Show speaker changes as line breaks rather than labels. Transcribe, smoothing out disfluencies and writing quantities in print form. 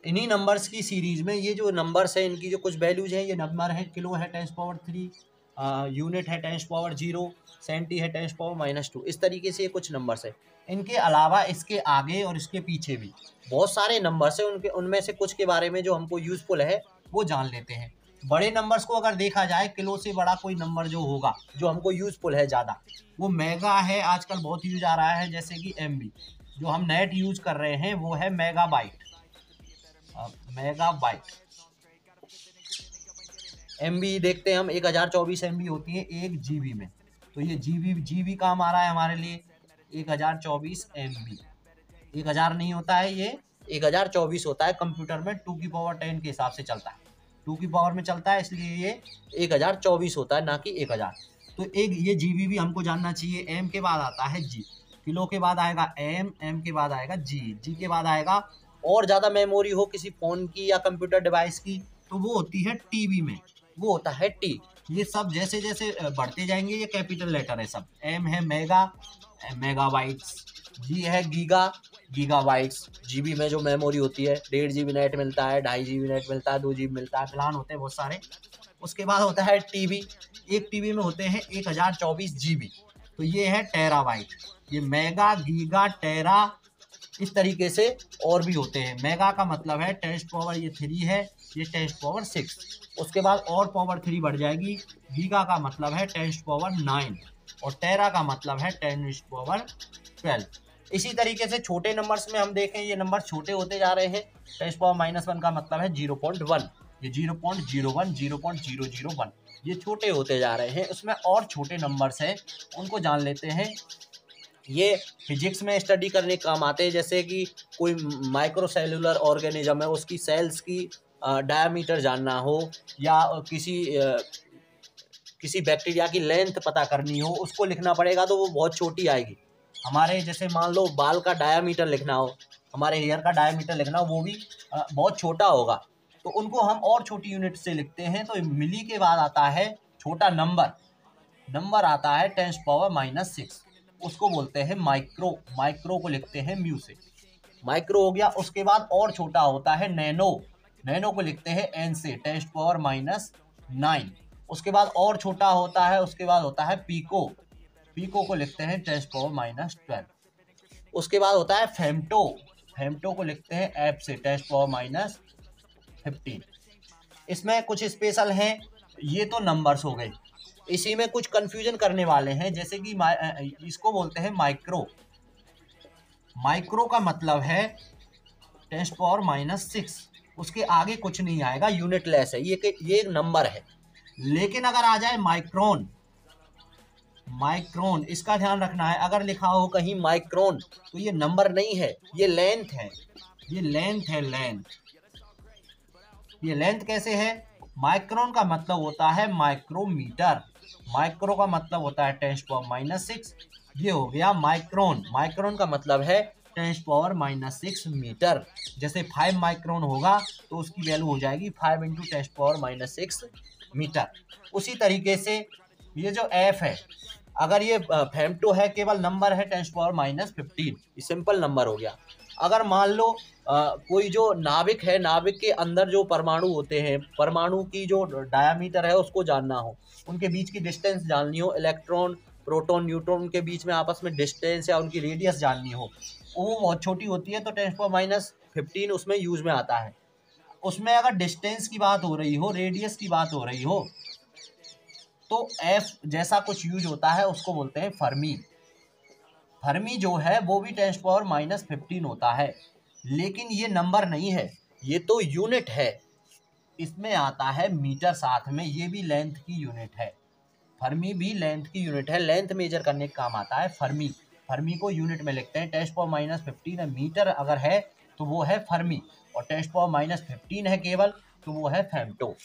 इन्हीं नंबर्स की सीरीज में ये जो नंबर्स हैं इनकी जो कुछ वैल्यूज हैं, ये नंबर है किलो है 10⁻3, यूनिट है 10⁻0, सेंटी है 10⁻−2। इस तरीके से ये कुछ नंबर्स है। इनके अलावा इसके आगे और इसके पीछे भी बहुत सारे नंबर्स हैं, उनके उनमें से कुछ के बारे में जो हमको यूजफुल है वो जान लेते हैं। बड़े नंबर्स को अगर देखा जाए, किलो से बड़ा कोई नंबर जो होगा जो हमको यूजफुल है ज़्यादा, वो मेगा है। आजकल बहुत यूज आ रहा है, जैसे कि MB। जो हम नेट यूज कर रहे हैं वो है मेगाबाइट। मेगाबाइट MB देखते हैं हम, 1024 MB होती है 1 GB में। तो ये जीबी काम आ रहा है हमारे लिए। 1024 MB, 1000 नहीं होता है, ये 1024 होता है। कंप्यूटर में 2 की पावर 10 के हिसाब से चलता है, 2 की पावर में चलता है, इसलिए ये 1024 होता है, ना कि 1000। तो एक ये GB भी हमको जानना चाहिए। M के बाद आता है G, किलो के बाद आएगा M के बाद आएगा G के बाद आएगा, और ज़्यादा मेमोरी हो किसी फ़ोन की या कंप्यूटर डिवाइस की तो वो होती है TB में, वो होता है T। ये सब जैसे जैसे बढ़ते जाएंगे, ये कैपिटल लेटर है सब। M है मेगा, मेगाबाइट्स। G है गीगा, गीगाबाइट्स। GB में जो मेमोरी होती है, 1.5 GB नेट मिलता है, 2.5 GB नेट मिलता है, 2 GB मिलता है, प्लान होते हैं बहुत सारे। उसके बाद होता है TB, एक TB में होते हैं 1024 GB। तो ये है टेराबाइट। ये मेगा, गीगा, टेरा, इस तरीके से और भी होते हैं। मेगा का मतलब है 10⁻, ये 3 है, ये 10⁻6। उसके बाद और पावर 3 बढ़ जाएगी। गीगा का मतलब है 10⁻9 और टेरा का मतलब है 10⁻12। इसी तरीके से छोटे नंबर्स में हम देखें, ये नंबर छोटे होते जा रहे हैं। 10⁻−1 का मतलब है 0.1, ये 0.01, 0.001, ये छोटे होते जा रहे हैं। उसमें और छोटे नंबर्स हैं, उनको जान लेते हैं। ये फिजिक्स में स्टडी करने काम आते हैं, जैसे कि कोई माइक्रोसेलुलर ऑर्गेनिज्म है, उसकी सेल्स की डायमीटर जानना हो, या किसी बैक्टीरिया की लेंथ पता करनी हो, उसको लिखना पड़ेगा तो वो बहुत छोटी आएगी। हमारे जैसे मान लो बाल का डायामीटर लिखना हो, हमारे हेयर का डायामीटर लिखना हो, वो भी बहुत छोटा होगा। तो उनको हम और छोटी यूनिट से लिखते हैं। तो मिली के बाद आता है छोटा नंबर, नंबर आता है 10⁻⁻6, उसको बोलते हैं माइक्रो। माइक्रो को लिखते हैं म्यू से, माइक्रो हो गया। उसके बाद और छोटा होता है नैनो, नैनो को लिखते हैं N से, 10⁻9। उसके बाद और छोटा होता है, उसके बाद होता है पीको, पीको को लिखते हैं 10⁻12। उसके बाद होता है फेमटो, फेमटो को लिखते हैं F से, 10⁻15। इसमें कुछ स्पेशल हैं, ये तो नंबर्स हो गए। इसी में कुछ कंफ्यूजन करने वाले हैं, जैसे कि इसको बोलते हैं माइक्रो। माइक्रो का मतलब है 10⁻6, उसके आगे कुछ नहीं आएगा, यूनिट लेस है, ये एक नंबर है। लेकिन अगर आ जाए माइक्रोन, माइक्रोन इसका ध्यान रखना है। अगर लिखा हो कहीं माइक्रोन तो ये नंबर नहीं है, ये लेंथ है, ये लेंथ है, लेंथ। ये लेंथ कैसे है? माइक्रोन का मतलब होता है माइक्रोमीटर, माइक्रो का मतलब होता है 10⁻6। ये हो गया माइक्रोन। माइक्रोन का मतलब है 10⁻6 मीटर। जैसे 5 माइक्रोन होगा तो उसकी वैल्यू हो जाएगी 5 × 10⁻6 मीटर। उसी तरीके से ये जो F है, अगर ये फेमटो है, केवल नंबर है 10⁻15, ये सिंपल नंबर हो गया। अगर मान लो कोई जो नाविक है, नाविक के अंदर जो परमाणु होते हैं, परमाणु की जो डायामीटर है उसको जानना हो, उनके बीच की डिस्टेंस जाननी हो, इलेक्ट्रॉन, प्रोटॉन, न्यूट्रॉन के बीच में आपस में डिस्टेंस या उनकी रेडियस जाननी हो, वो बहुत छोटी होती है, तो 10⁻15 उसमें यूज में आता है। उसमें अगर डिस्टेंस की बात हो रही हो, रेडियस की बात हो रही हो, तो F जैसा कुछ यूज होता है, उसको बोलते हैं फर्मी। फर्मी जो है वो भी 10⁻15 होता है, लेकिन ये नंबर नहीं है, ये तो यूनिट है। इसमें आता है मीटर साथ में, ये भी लेंथ की यूनिट है। फर्मी भी लेंथ की यूनिट है, लेंथ मेजर करने का काम आता है फर्मी। फर्मी को यूनिट में लिखते हैं 10⁻15 मीटर अगर है तो वो है फर्मी, और 10⁻15 है केवल तो वो है फेमटो।